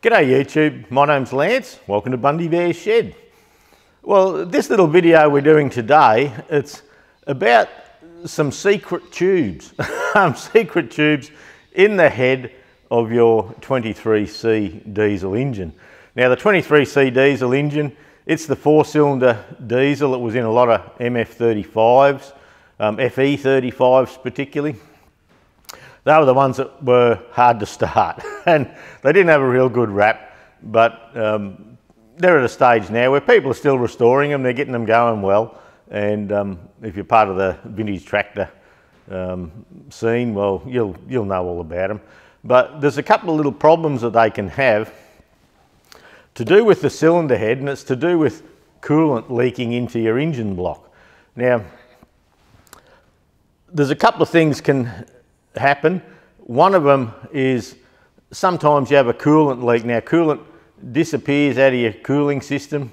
G'day YouTube, my name's Lance, welcome to Bundy Bear's Shed. Well, this little video we're doing today, it's about some secret tubes, secret tubes in the head of your 23C diesel engine. Now the 23C diesel engine, it's the 4-cylinder diesel. It was in a lot of MF35s, FE35s particularly. They were the ones that were hard to start and they didn't have a real good rap, but they're at a stage now where people are still restoring them, they're getting them going well, and if you're part of the vintage tractor scene, well, you'll know all about them. But there's a couple of little problems that they can have to do with the cylinder head, and it's to do with coolant leaking into your engine block. Now, there's a couple of things can happen. One of them is sometimes you have a coolant leak. Now coolant disappears out of your cooling system.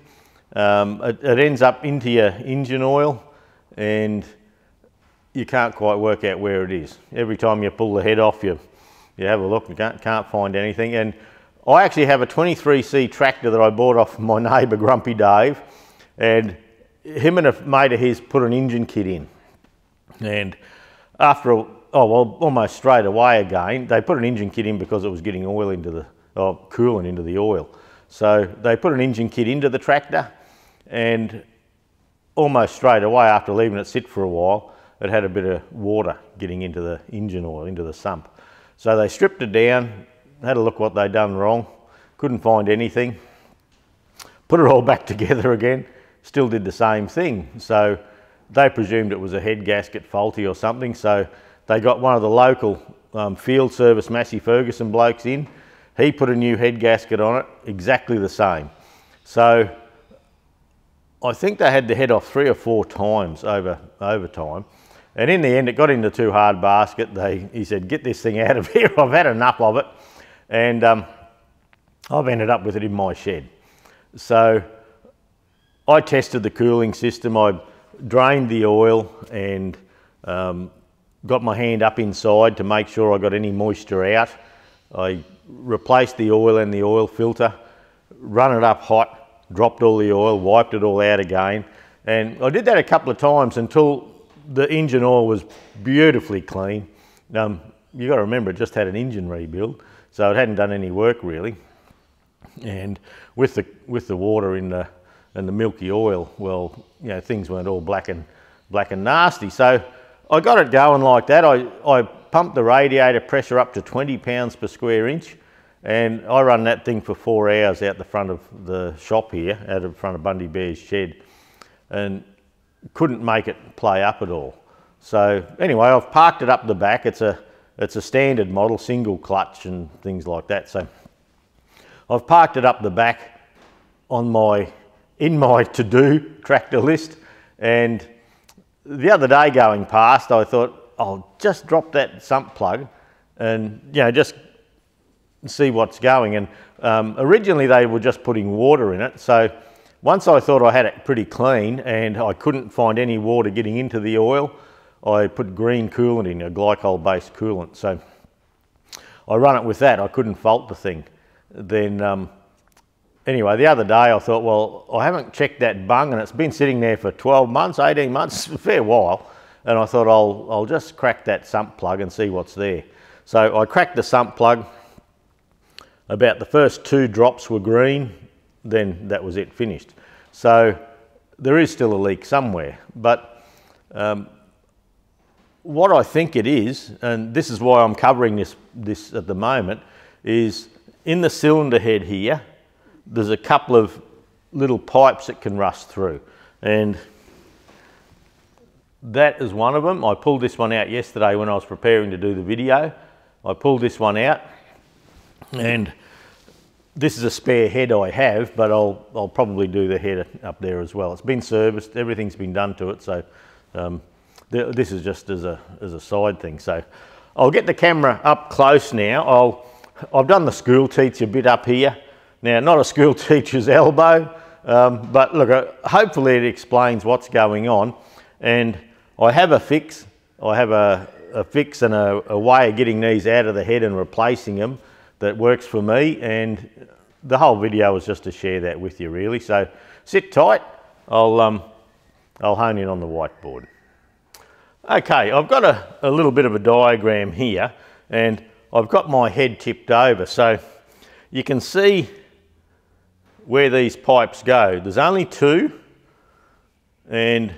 It ends up into your engine oil and you can't quite work out where it is. Every time you pull the head off, you have a look, you can't find anything. And I actually have a 23C tractor that I bought off my neighbour Grumpy Dave, and him and a mate of his put an engine kit in. And after almost straight away again, they put an engine kit in because it was getting oil into the, coolant into the oil. So they put an engine kit into the tractor, and almost straight away after leaving it sit for a while, it had a bit of water getting into the engine oil, into the sump. So they stripped it down, had a look what they'd done wrong, couldn't find anything, put it all back together again, still did the same thing. So they presumed it was a head gasket faulty or something, so they got one of the local field service Massey Ferguson blokes in. He put a new head gasket on it, exactly the same. So I think they had to head off 3 or 4 times over time. And in the end, it got into too hard basket. He said, get this thing out of here, I've had enough of it. And I've ended up with it in my shed. So I tested the cooling system, I drained the oil and got my hand up inside to make sure I got any moisture out. I replaced the oil and the oil filter, run it up hot, dropped all the oil, wiped it all out again. And I did that a couple of times until the engine oil was beautifully clean. You got to remember, it just had an engine rebuild, so it hadn't done any work really. And with the water in the and the milky oil, well, you know, things weren't all black and nasty. So I got it going like that. I pumped the radiator pressure up to 20 pounds per square inch, and I run that thing for 4 hours out the front of the shop here, out in front of Bundy Bear's shed, and couldn't make it play up at all. So anyway, I've parked it up the back. It's a standard model, single clutch and things like that. So I've parked it up the back in my to-do tractor list, and the other day going past, I thought I'll just drop that sump plug and, you know, just see what's going. And originally they were just putting water in it, so once I thought I had it pretty clean and I couldn't find any water getting into the oil, I put green coolant in, a glycol-based coolant. So I run it with that. I couldn't fault the thing. Then anyway, the other day I thought, well, I haven't checked that bung and it's been sitting there for 12 months, 18 months, a fair while. And I thought I'll just crack that sump plug and see what's there. So I cracked the sump plug. About the first 2 drops were green, then that was it, finished. So there is still a leak somewhere. But what I think it is, and this is why I'm covering this at the moment, is in the cylinder head here, there's a couple of little pipes that can rust through, and that is one of them. I pulled this one out yesterday when I was preparing to do the video. I pulled this one out, and this is a spare head I have, but I'll probably do the head up there as well. It's been serviced, everything's been done to it, so this is just as a side thing. So I'll get the camera up close now. I've done the school teacher bit up here. Now, not a school teacher's elbow, but look, hopefully it explains what's going on. And I have a fix. I have a fix and a way of getting these out of the head and replacing them that works for me, and the whole video was just to share that with you really. So sit tight, I'll hone in on the whiteboard. Okay, I've got a little bit of a diagram here, and I've got my head tipped over, so you can see where these pipes go. There's only two, and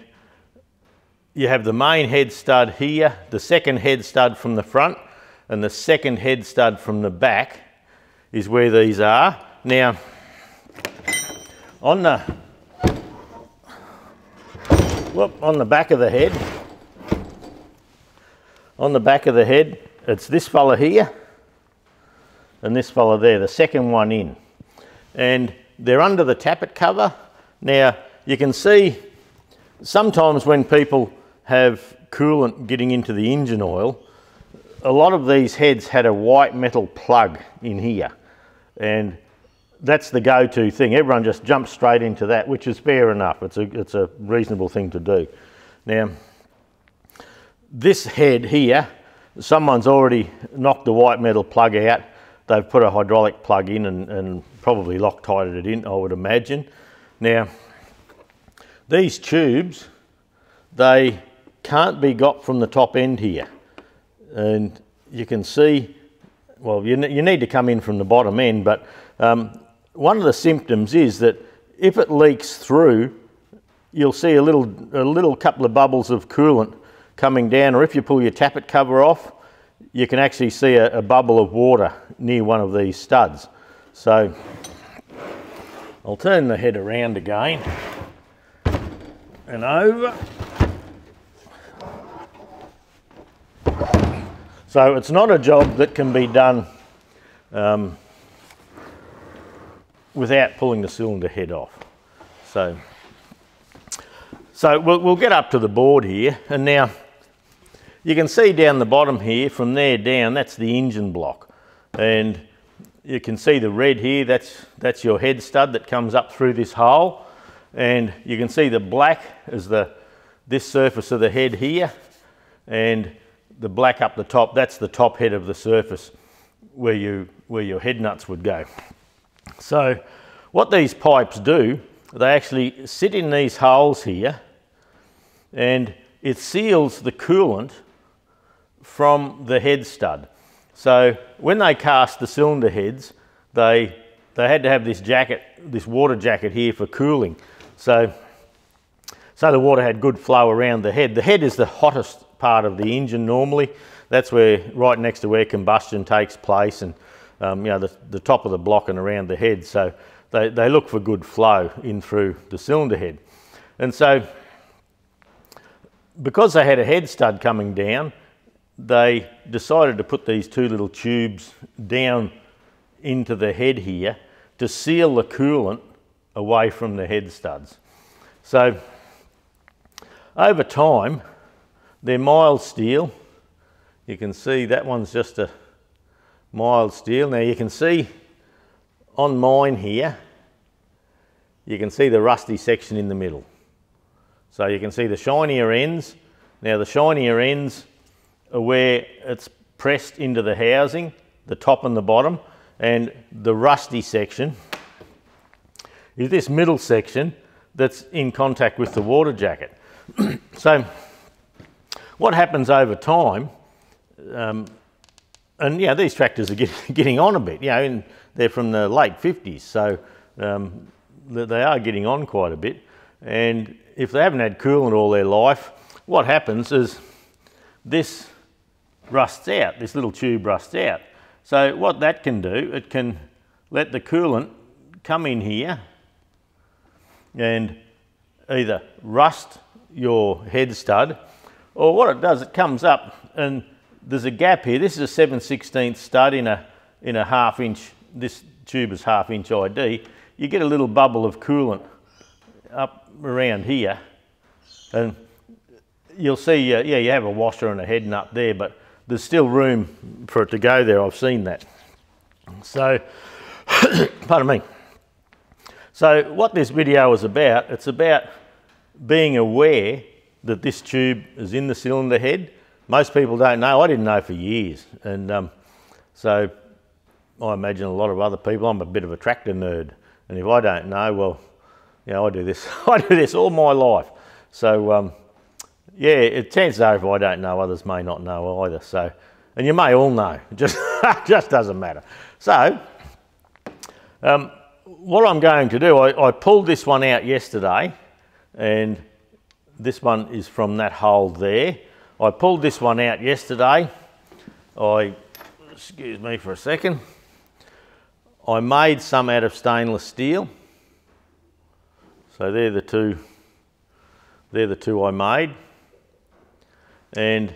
you have the main head stud here, the second head stud from the front, and the second head stud from the back is where these are. Now, on the back of the head, it's this fella here and this fella there, the second one in. And they're under the tappet cover. Now, you can see sometimes when people have coolant getting into the engine oil, a lot of these heads had a white metal plug in here. And that's the go-to thing. Everyone just jumps straight into that, which is fair enough. It's a reasonable thing to do. Now, this head here, someone's already knocked the white metal plug out. They've put a hydraulic plug in and probably Loctited it in, I would imagine. Now, these tubes, they can't be got from the top end here. And you can see, well, you need to come in from the bottom end, but one of the symptoms is that if it leaks through, you'll see a little couple of bubbles of coolant coming down, or if you pull your tappet cover off, you can actually see a bubble of water near one of these studs. So I'll turn the head around again and over. So it's not a job that can be done without pulling the cylinder head off. So we'll get up to the board here, and now you can see down the bottom here, from there down, that's the engine block. And you can see the red here, that's your head stud that comes up through this hole. And you can see the black is this surface of the head here, and the black up the top, that's the top head of the surface where your head nuts would go. So what these pipes do, they actually sit in these holes here, and it seals the coolant from the head stud. So when they cast the cylinder heads, they had to have this jacket, this water jacket here for cooling. So the water had good flow around the head. The head is the hottest part of the engine normally. That's where, right next to where combustion takes place, and you know, the top of the block and around the head. So they look for good flow in through the cylinder head. And so because they had a head stud coming down, they decided to put these two little tubes down into the head here to seal the coolant away from the head studs. So over time, they're mild steel. You can see that one's just a mild steel. Now you can see on mine here, you can see the rusty section in the middle. So you can see the shinier ends. Now the shinier ends are where it's pressed into the housing, the top and the bottom, and the rusty section is this middle section that's in contact with the water jacket. So what happens over time, and yeah, these tractors are getting on a bit, you know, and they're from the late 50s, so they are getting on quite a bit. And if they haven't had coolant all their life, what happens is this rusts out, this little tube rusts out. So what that can do, it can let the coolant come in here and either rust your head stud, or what it does, it comes up and there's a gap here. This is a 7/16 stud in a half inch, this tube is half inch ID. You get a little bubble of coolant up around here, and you'll see, yeah, you have a washer and a head nut there, but there's still room for it to go there. I've seen that. So, pardon me. So what this video is about, it's about being aware that this tube is in the cylinder head. Most people don't know. I didn't know for years. And so I imagine a lot of other people, I'm a bit of a tractor nerd, and if I don't know, well, you know, I do this all my life. So yeah, chances are if I don't know, others may not know either. So, and you may all know, just doesn't matter. So what I'm going to do, I pulled this one out yesterday, and this one is from that hole there. I pulled this one out yesterday. Excuse me for a second. I made some out of stainless steel. So they're the two I made. And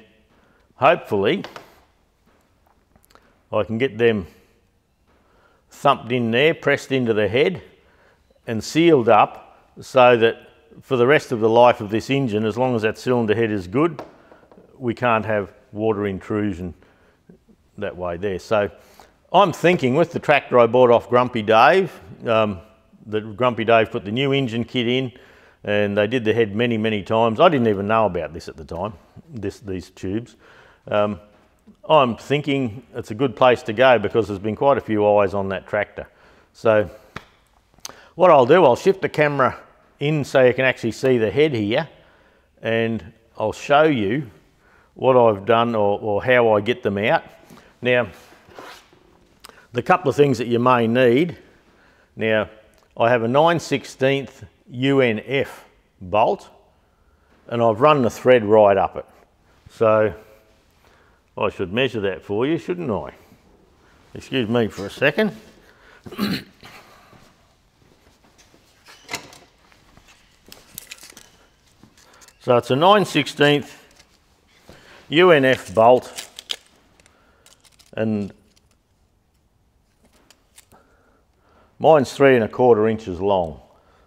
hopefully I can get them thumped in there, pressed into the head and sealed up, so that for the rest of the life of this engine, as long as that cylinder head is good, we can't have water intrusion that way there. So I'm thinking with the tractor I bought off Grumpy Dave, that Grumpy Dave put the new engine kit in, and they did the head many, many times. I didn't even know about this at the time, these tubes. I'm thinking it's a good place to go because there's been quite a few eyes on that tractor. So what I'll do, I'll shift the camera in so you can actually see the head here, and I'll show you what I've done or how I get them out. Now, the couple of things that you may need. Now, I have a 9/16 UNF bolt, and I've run the thread right up it. So I should measure that for you, shouldn't I? Excuse me for a second. So it's a 9/16 UNF bolt, and mine's 3 1/4 inches long.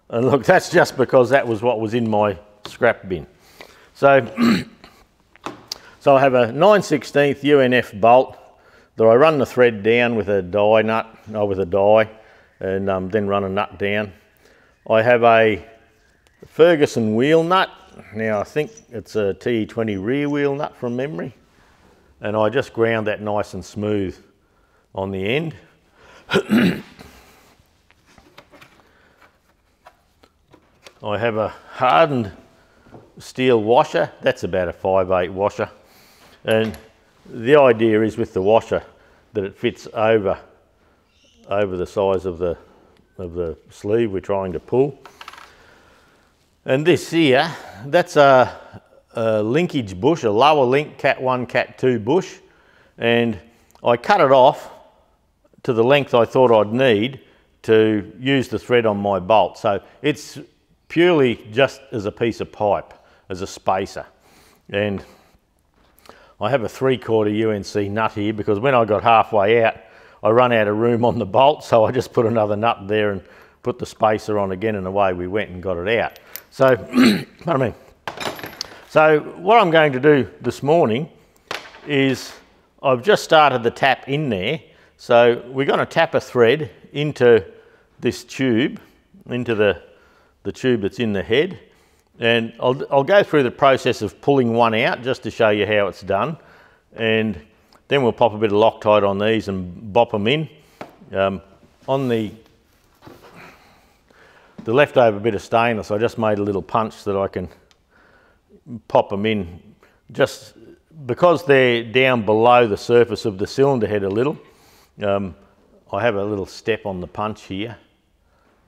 And look, that's just because that was what was in my scrap bin. So, so I have a 9/16 UNF bolt that I run the thread down with a die nut, and then run a nut down. I have a Ferguson wheel nut. Now I think it's a TE20 rear wheel nut from memory, and I just ground that nice and smooth on the end. I have a hardened steel washer. That's about a 5/8 washer, and the idea is with the washer that it fits over the size of the sleeve we're trying to pull. And this here, that's a linkage bush, a lower link Cat 1, Cat 2 bush, and I cut it off to the length I thought I'd need to use the thread on my bolt. So it's purely just as a piece of pipe, as a spacer. And I have a 3/4 UNC nut here because when I got halfway out, I run out of room on the bolt, so I just put another nut there and put the spacer on again, and away we went and got it out. So, pardon me. So what I'm going to do this morning is I've just started the tap in there. So we're going to tap a thread into this tube, into the tube that's in the head, and I'll go through the process of pulling one out just to show you how it's done, and then we'll pop a bit of Loctite on these and bop them in. On the leftover bit of stainless, I just made a little punch that I can pop them in, just because they're down below the surface of the cylinder head a little. I have a little step on the punch here,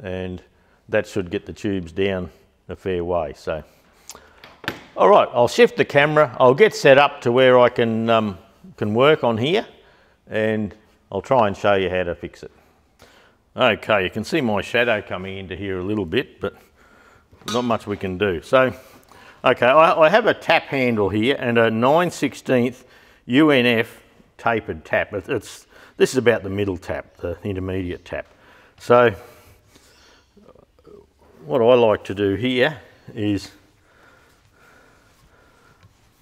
and that should get the tubes down a fair way. So, all right, I'll shift the camera. I'll get set up to where I can work on here, and I'll try and show you how to fix it. Okay, you can see my shadow coming into here a little bit, but not much we can do. So, okay, I have a tap handle here and a 9/16 UNF tapered tap. This is about the middle tap, the intermediate tap. So, what I like to do here is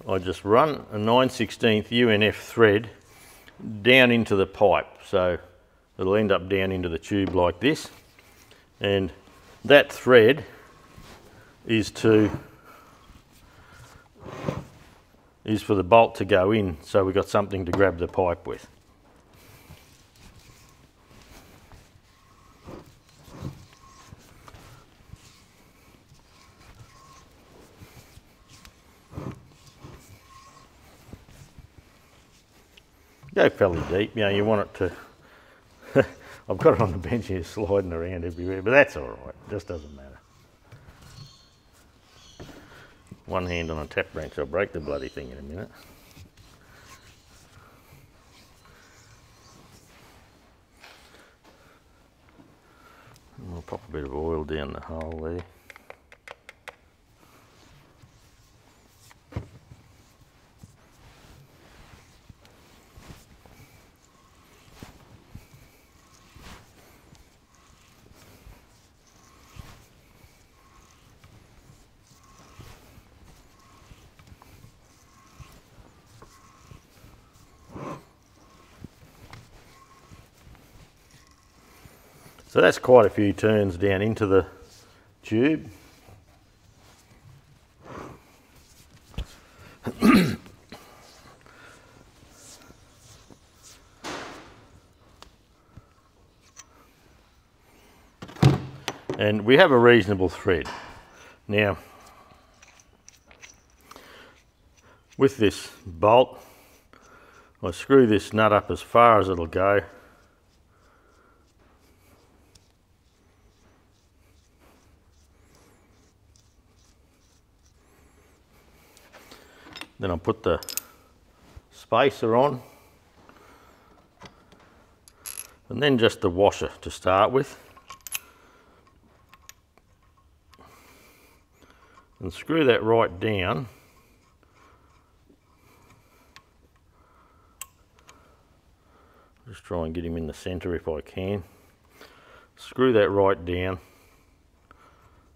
I just run a 9/16 UNF thread down into the pipe. So it'll end up down into the tube like this, and that thread is for the bolt to go in, so we've got something to grab the pipe with. Go fairly deep, you know, you want it to, I've got it on the bench here sliding around everywhere, but that's all right, it just doesn't matter. One hand on a tap wrench, I'll break the bloody thing in a minute. And I'll pop a bit of oil down the hole there. So that's quite a few turns down into the tube. And we have a reasonable thread. Now, with this bolt, I screw this nut up as far as it'll go. Then I'll put the spacer on, and then just the washer to start with, and screw that right down. Just try and get him in the centre if I can. Screw that right down.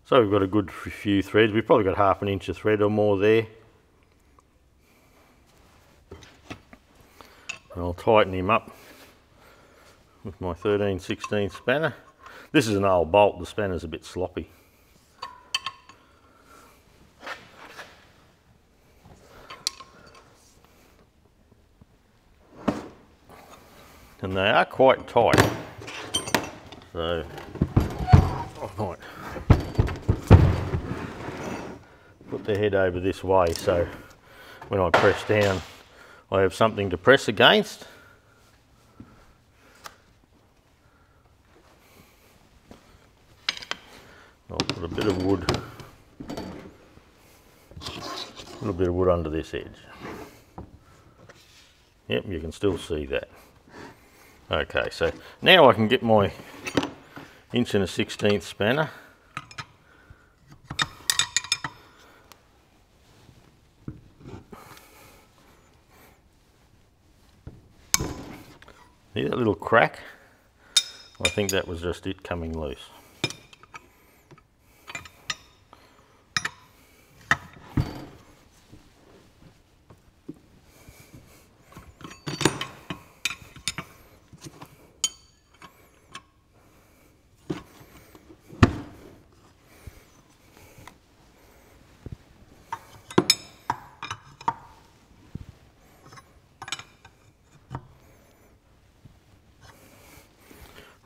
So we've got a good few threads. We've probably got ½ an inch of thread or more there. And I'll tighten him up with my 13/16 spanner. This is an old bolt, the spanner's a bit sloppy. And they are quite tight, so I might put the head over this way so when I press down I have something to press against. I'll put a bit of wood, under this edge. Yep, you can still see that. Okay, so now I can get my 1 1/16 spanner. See that little crack? I think that was just it coming loose.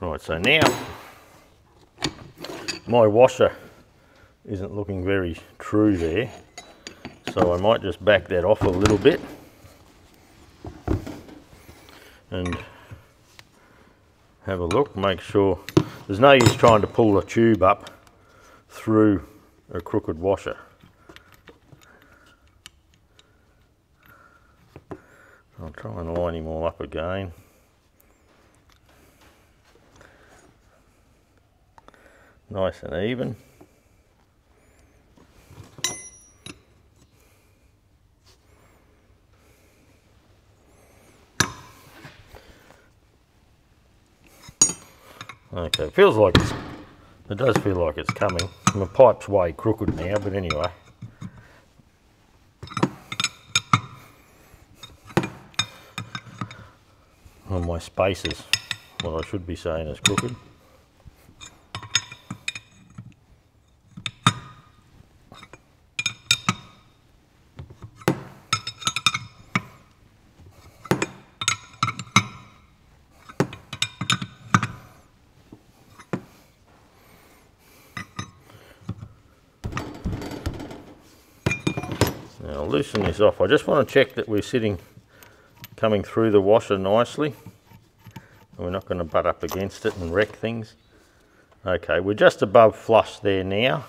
Right, so now my washer isn't looking very true there, so I might just back that off a little bit and have a look, make sure there's no use trying to pull the tube up through a crooked washer. I'll try and line him all up again. Nice and even. Okay, feels like it does feel like it's coming. My pipe's way crooked now, but anyway. Well, my spacers, what I should be saying is crooked. Now I'll loosen this off. I just want to check that we're sitting coming through the washer nicely. We're not going to butt up against it and wreck things. Okay, we're just above flush there now,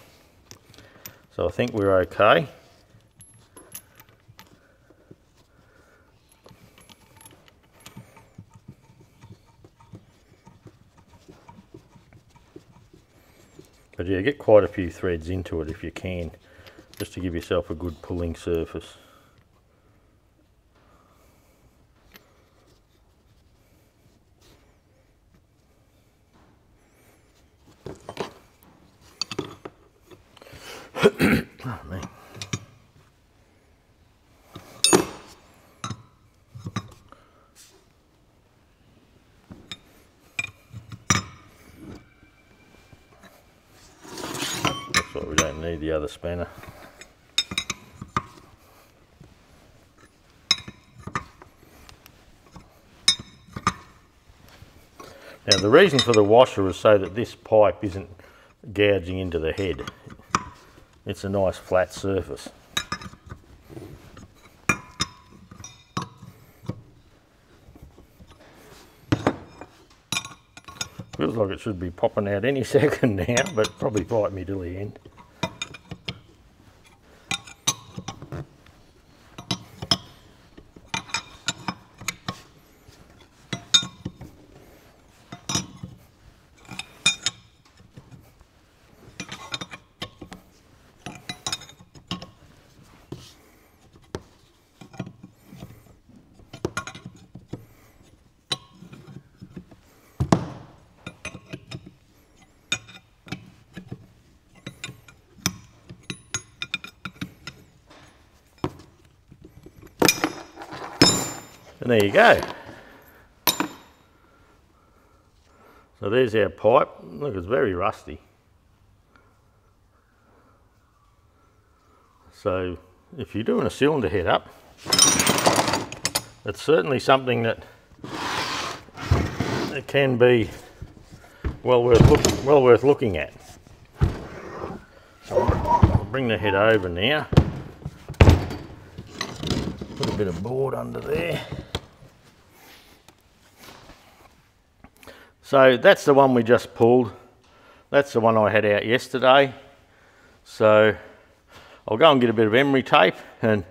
so I think we're okay. But yeah, get quite a few threads into it if you can, just to give yourself a good pulling surface. Oh, man. That's why we don't need the other spanner. Now the reason for the washer is so that this pipe isn't gouging into the head. It's a nice flat surface. Feels like it should be popping out any second now, but probably fight me till the end. And there you go. So there's our pipe. Look, it's very rusty. So if you're doing a cylinder head up, it's certainly something that it can be well worth looking at. So I'll bring the head over now. Put a bit of board under there. So that's the one we just pulled. That's the one I had out yesterday. So I'll go and get a bit of emery tape and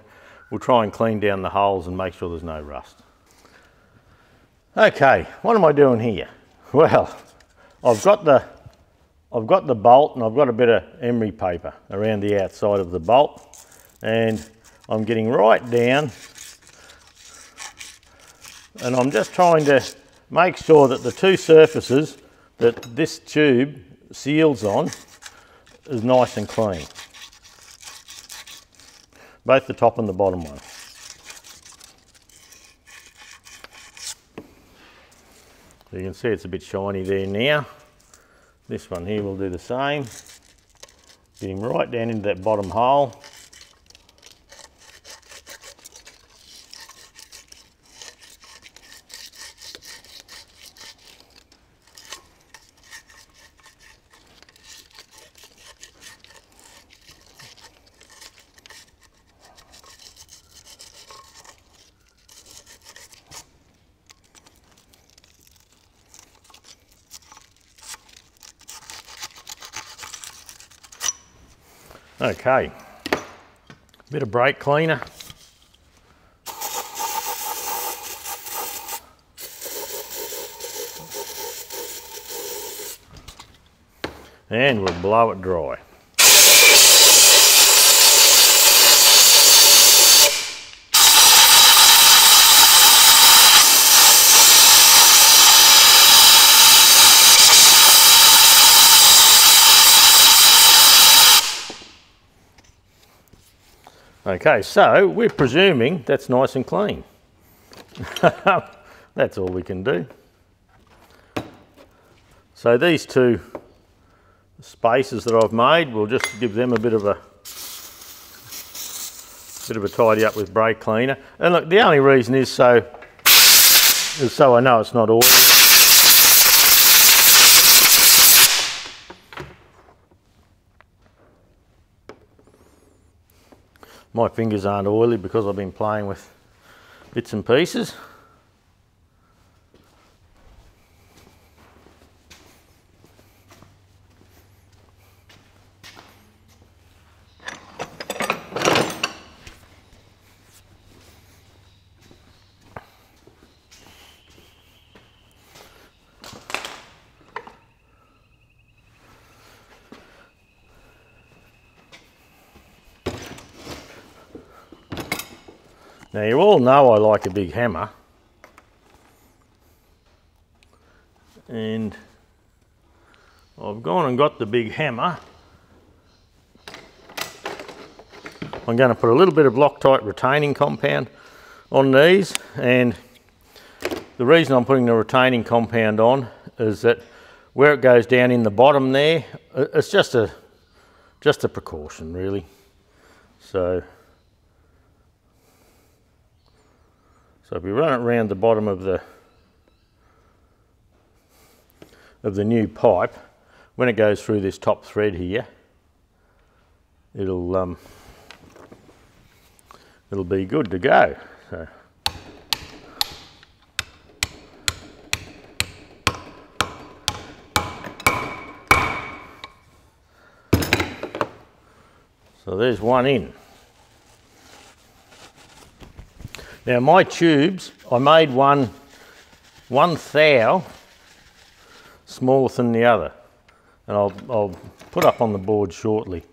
we'll try and clean down the holes and make sure there's no rust. Okay, what am I doing here? Well, I've got the bolt and I've got a bit of emery paper around the outside of the bolt, and I'm getting right down and I'm just trying to make sure that the two surfaces that this tube seals on is nice and clean. Both the top and the bottom one. So you can see it's a bit shiny there now. This one here will do the same. Getting right down into that bottom hole. Okay, bit of brake cleaner. And we'll blow it dry. Okay, so we're presuming that's nice and clean. That's all we can do. So these two spaces that I've made, we'll just give them a bit of a tidy up with brake cleaner. And look, the only reason is so I know it's not oily. My fingers aren't oily because I've been playing with bits and pieces. Now you all know I like a big hammer, and I've gone and got the big hammer. I'm going to put a little bit of Loctite retaining compound on these, and the reason I'm putting the retaining compound on is that where it goes down in the bottom there, it's just a precaution really. So if we run it around the bottom of the new pipe, when it goes through this top thread here, it'll be good to go. So there's one in. Now my tubes, I made one thou smaller than the other, and I'll put up on the board shortly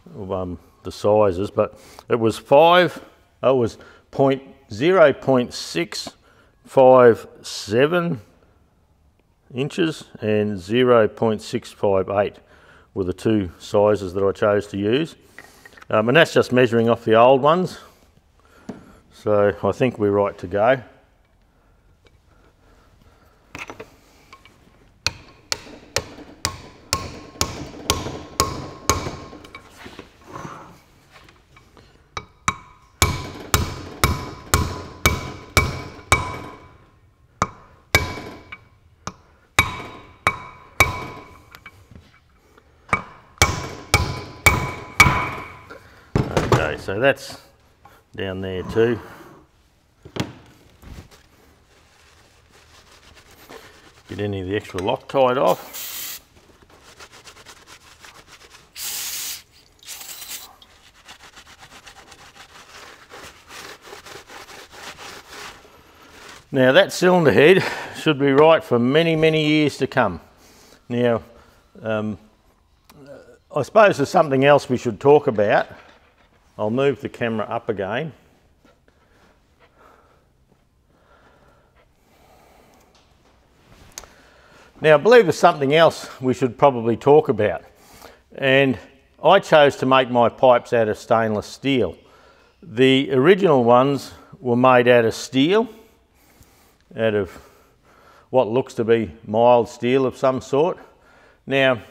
the sizes, but it was 0.657 inches and 0.658 were the two sizes that I chose to use, and that's just measuring off the old ones. So I think we're right to go. Okay, so that's down there too. Get any of the extra Loctite off. Now that cylinder head should be right for many, many years to come. Now, I suppose there's something else we should talk about. I'll move the camera up again. Now I believe there's something else we should probably talk about, and I chose to make my pipes out of stainless steel. The original ones were made out of steel, out of what looks to be mild steel of some sort. Now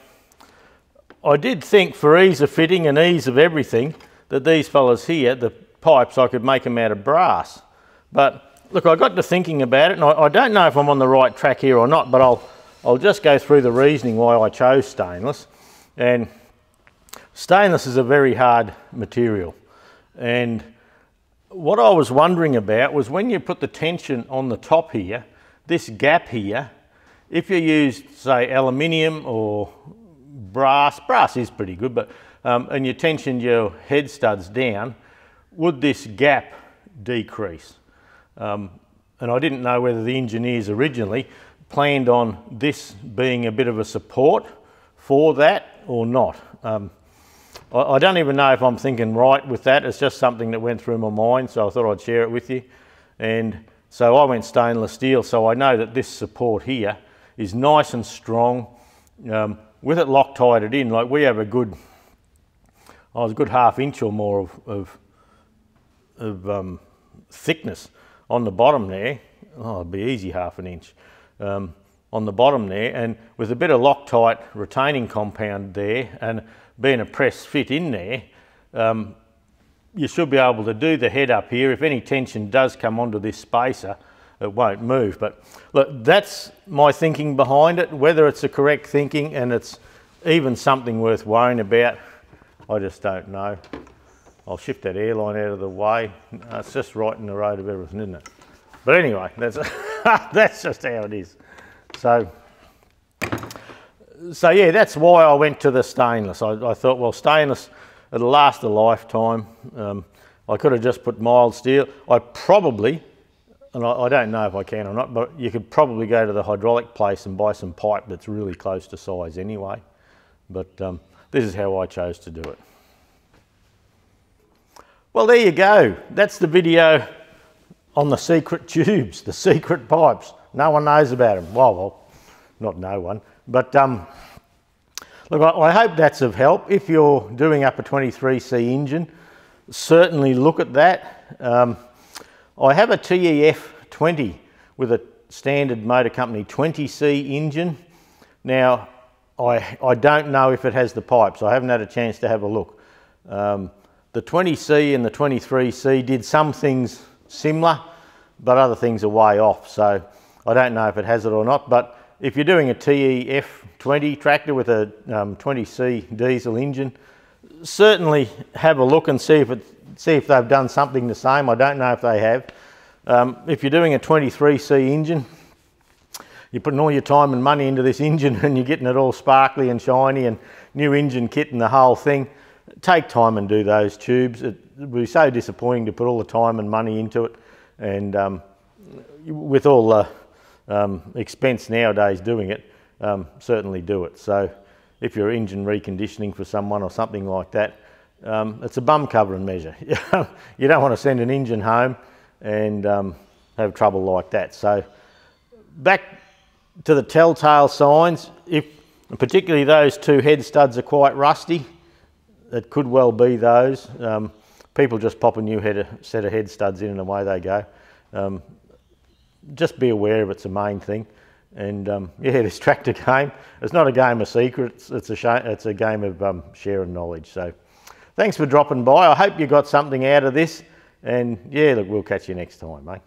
I did think for ease of fitting and ease of everything that these fellas here, the pipes, I could make them out of brass. But look, I got to thinking about it, and I don't know if I'm on the right track here or not, but I'll just go through the reasoning why I chose stainless. And stainless is a very hard material. And what I was wondering about was when you put the tension on the top here, this gap here, if you used, say, aluminium or brass is pretty good, but and you tensioned your head studs down, would this gap decrease? And I didn't know whether the engineers originally planned on this being a bit of a support for that or not. I don't even know if I'm thinking right with that. It's just something that went through my mind, so I thought I'd share it with you. And so I went stainless steel, so I know that this support here is nice and strong. With it Loctited in, like we have a good, a good ½ inch or more of thickness on the bottom there. Oh, it'd be easy ½ inch on the bottom there, and with a bit of Loctite retaining compound there and being a press fit in there, you should be able to do the head up here. If any tension does come onto this spacer, it won't move. But look, that's my thinking behind it. Whether it's the correct thinking and it's even something worth worrying about, I just don't know. I'll shift that airline out of the way. It's just right in the road of everything, isn't it? But anyway, that's that's just how it is. So yeah, that's why I went to the stainless. I thought, well, stainless, it'll last a lifetime. I could have just put mild steel. I probably, and I don't know if I can or not, but you could probably go to the hydraulic place and buy some pipe that's really close to size anyway. But this is how I chose to do it. Well, there you go. That's the video on the secret tubes, the secret pipes. No one knows about them. Well, not no one. But look, I hope that's of help. If you're doing up a 23C engine, certainly look at that. I have a TEF20 with a standard Motor Company 20C engine. Now, I don't know if it has the pipes. I haven't had a chance to have a look. The 20C and the 23C did some things similar, but other things are way off. So I don't know if it has it or not. But if you're doing a TEF20 tractor with a 20C diesel engine, certainly have a look and see if they've done something the same. I don't know if they have. If you're doing a 23C engine, you're putting all your time and money into this engine and you're getting it all sparkly and shiny and new engine kit and the whole thing. Take time and do those tubes. It would be so disappointing to put all the time and money into it, and with all the expense nowadays doing it, certainly do it. So if you're engine reconditioning for someone or something like that, it's a bum covering measure. You don't want to send an engine home and have trouble like that. So back to the telltale signs, if particularly those two head studs are quite rusty, it could well be those. People just pop a new set of head studs in and away they go. Just be aware of it's the main thing. And yeah, this tractor game, it's not a game of secrets, it's a game of sharing knowledge. So thanks for dropping by. I hope you got something out of this. And yeah, look, we'll catch you next time, mate.